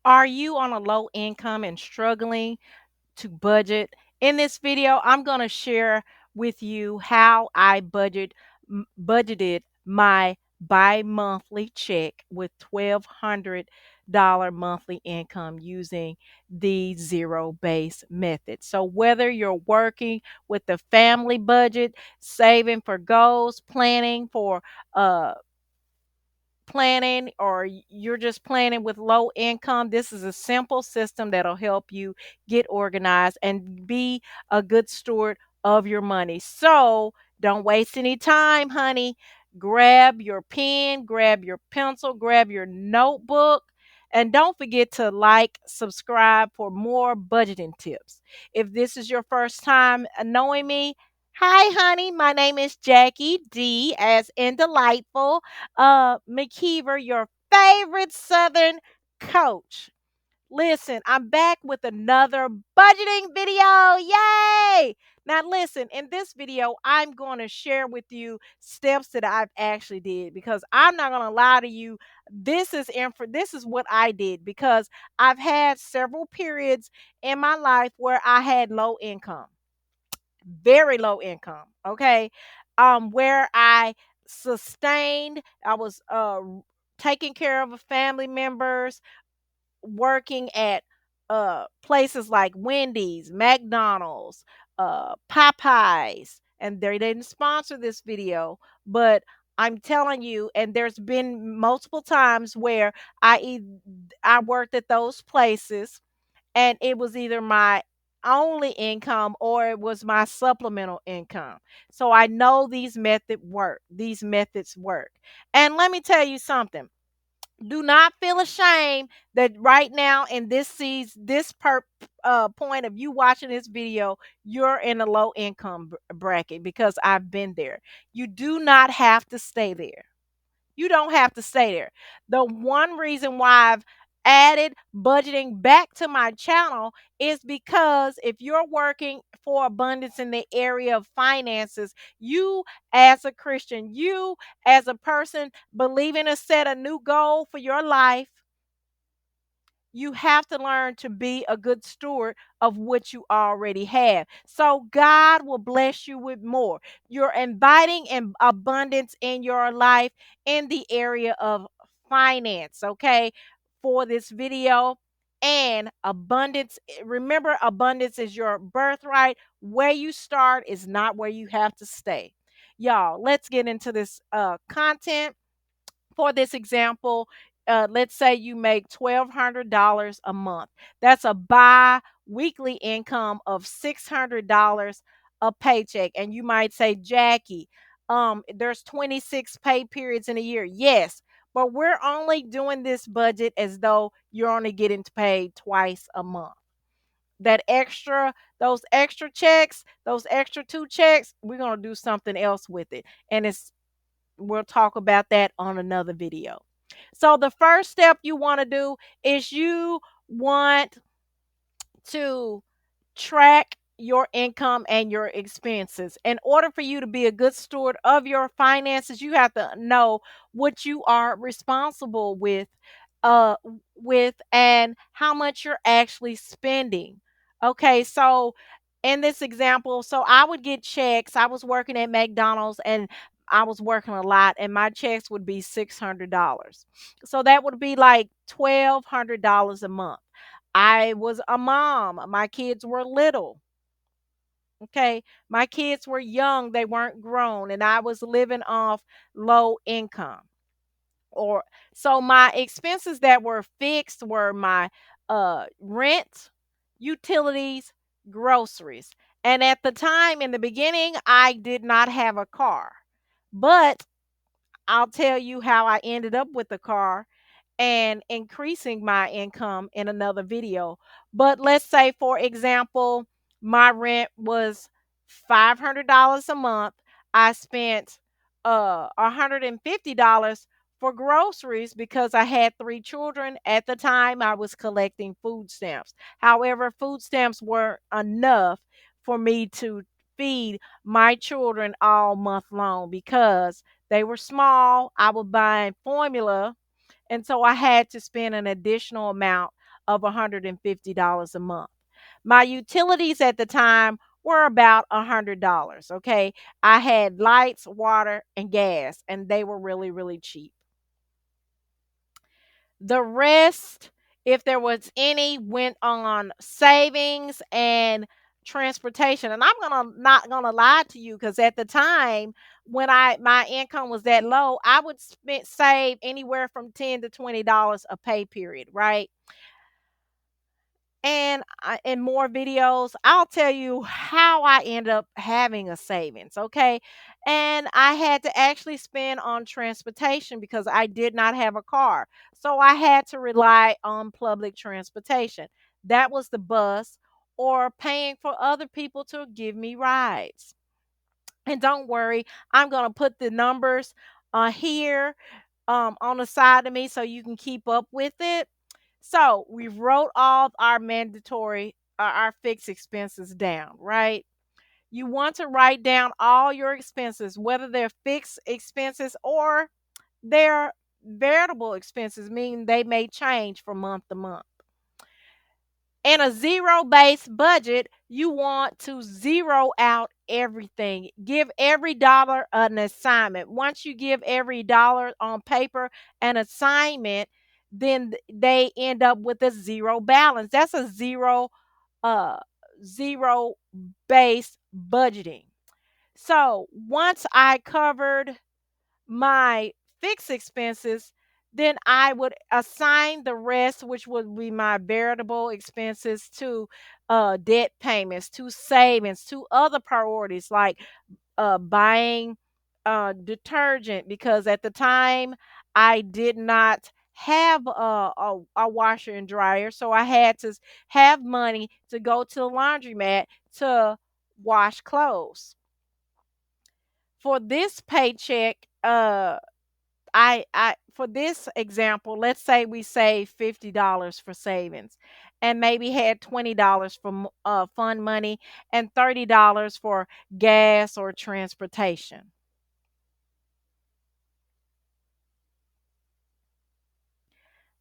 Are you on a low income and struggling to budget? In this video, I'm going to share with you how I budgeted my bi-monthly check with $1,200 monthly income using the zero base method. So whether you're working with the family budget, saving for goals, uh planning, or you're just planning with low income, this is a simple system that'll help you get organized and be a good steward of your money. So don't waste any time, honey. Grab your pen, grab your pencil, grab your notebook, and don't forget to like, subscribe for more budgeting tips. If this is your first time knowing me, hi, honey. My name is Jackie D, as in delightful. Mckeever, your favorite Southern coach. Listen, I'm back with another budgeting video. Yay! Now listen, in this video, I'm going to share with you steps that I've actually did, because I'm not going to lie to you. This is what I did, because I've had several periods in my life where I had low income, very low income, okay? Where I was taking care of family members, working at places like Wendy's, McDonald's, Popeyes, and they didn't sponsor this video, but I'm telling you, and there's been multiple times where I worked at those places, and it was either my only income or it was my supplemental income. So I know these methods work. And let me tell you something. Do not feel ashamed that right now in this point of you watching this video, you're in a low income bracket, because I've been there. You do not have to stay there. You don't have to stay there. The one reason why I've added budgeting back to my channel is because if you're working for abundance in the area of finances, you as a Christian, you as a person believing to set a new goal for your life, you have to learn to be a good steward of what you already have. So God will bless you with more. You're inviting in abundance in your life in the area of finance, okay? For this video, and abundance, remember, abundance is your birthright. Where you start is not where you have to stay. Y'all, let's get into this content. For this example, let's say you make $1,200 a month. That's a bi-weekly income of $600 a paycheck. And you might say, Jackie, there's 26 pay periods in a year. Yes, but we're only doing this budget as though you're only getting paid twice a month. That extra, those extra checks, those extra two checks, we're gonna do something else with it. And we'll talk about that on another video. So the first step you want to do is you want to track your income and your expenses. In order for you to be a good steward of your finances, you have to know what you are responsible uh with and how much you're actually spending. Okay, so in this example, so I would get checks. I was working at McDonald's and I was working a lot, and my checks would be $600. So that would be like $1,200 a month. I was a mom. My kids were little. Okay. My kids were young. They weren't grown. And I was living off low income. Or so my expenses that were fixed were my rent, utilities, groceries. And at the time in the beginning, I did not have a car. But I'll tell you how I ended up with the car and increasing my income in another video. But let's say, for example, my rent was $500 a month. I spent $150 for groceries because I had three children. At the time, I was collecting food stamps. However, food stamps weren't enough for me to feed my children all month long because they were small. I was buying formula, and so I had to spend an additional amount of $150 a month. My utilities at the time were about $100. Okay. I had lights, water, and gas, and they were really, really cheap. The rest, if there was any, went on savings and transportation. And I'm gonna not gonna lie to you, because at the time when I my income was that low, I would save anywhere from $10 to $20 a pay period, right? And in more videos, I'll tell you how I end up having a savings, okay? And I had to actually spend on transportation because I did not have a car. So I had to rely on public transportation. That was the bus, or paying for other people to give me rides. And don't worry, I'm going to put the numbers here on the side of me so you can keep up with it. So we wrote all our mandatory, our fixed expenses down, right? You want to write down all your expenses, whether they're fixed expenses or they're variable expenses, meaning they may change from month to month. In a zero based budget, you want to zero out everything. Give every dollar an assignment. Once you give every dollar on paper an assignment, then they end up with a zero balance. That's a uh zero based budgeting. So once I covered my fixed expenses, then I would assign the rest, which would be my variable expenses, to debt payments, to savings, to other priorities like buying detergent, because at the time I did not have a washer and dryer, so I had to have money to go to the laundromat to wash clothes. For this paycheck, I for this example, let's say we save $50 for savings, and maybe had $20 for fund money and $30 for gas or transportation.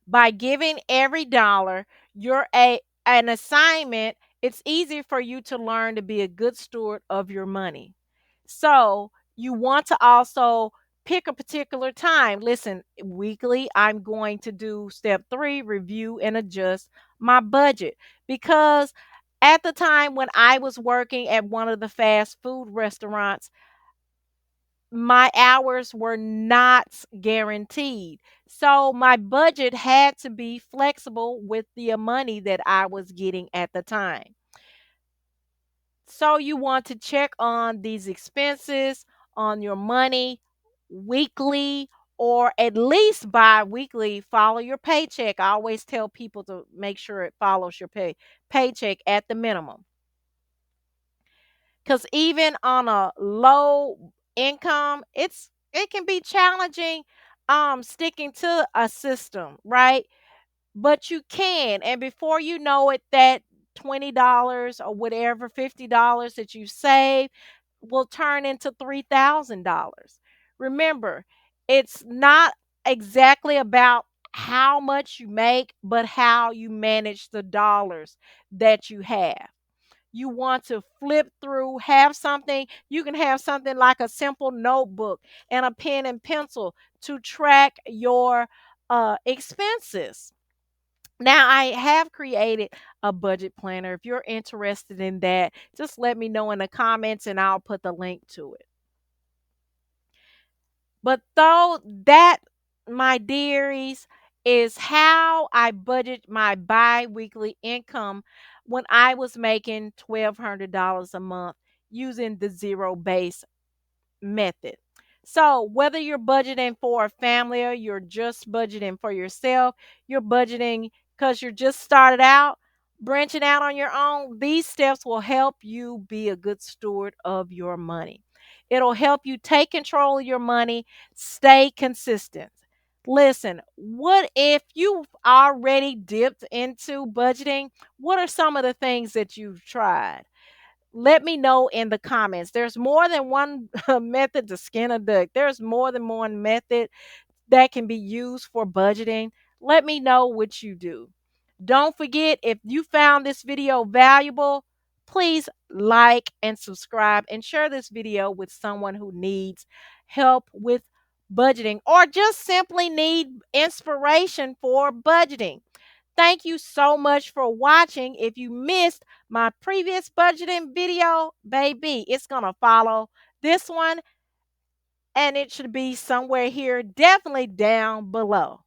By giving every dollar you're an assignment, it's easy for you to learn to be a good steward of your money. So you want to also pick a particular time. Listen, weekly, I'm going to do step three, review and adjust my budget. Because at the time when I was working at one of the fast food restaurants, my hours were not guaranteed. So my budget had to be flexible with the money that I was getting at the time. So you want to check on these expenses, on your money weekly, or at least bi-weekly. Follow your paycheck. I always tell people to make sure it follows your paycheck at the minimum. Because even on a low income, it can be challenging sticking to a system, right? But you can, and before you know it, that $20 or whatever, $50 that you save will turn into $3,000. Remember, it's not exactly about how much you make, but how you manage the dollars that you have. You want to flip through, have something, you can have something like a simple notebook and a pen and pencil to track your expenses. Now, I have created a budget planner. If you're interested in that, just let me know in the comments and I'll put the link to it. But though that, my dearies, is how I budget my bi-weekly income when I was making $1,200 a month using the zero base method. So, whether you're budgeting for a family or you're just budgeting for yourself, you're budgeting because you're just started out, branching out on your own, these steps will help you be a good steward of your money. It'll help you take control of your money, stay consistent. Listen, what if you've already dipped into budgeting? What are some of the things that you've tried? Let me know in the comments. There's more than one method to skin a duck. There's more than one method that can be used for budgeting. Let me know what you do. Don't forget, if you found this video valuable, please like and subscribe and share this video with someone who needs help with budgeting or just simply need inspiration for budgeting. Thank you so much for watching. If you missed my previous budgeting video, baby, it's going to follow this one and it should be somewhere here, definitely down below.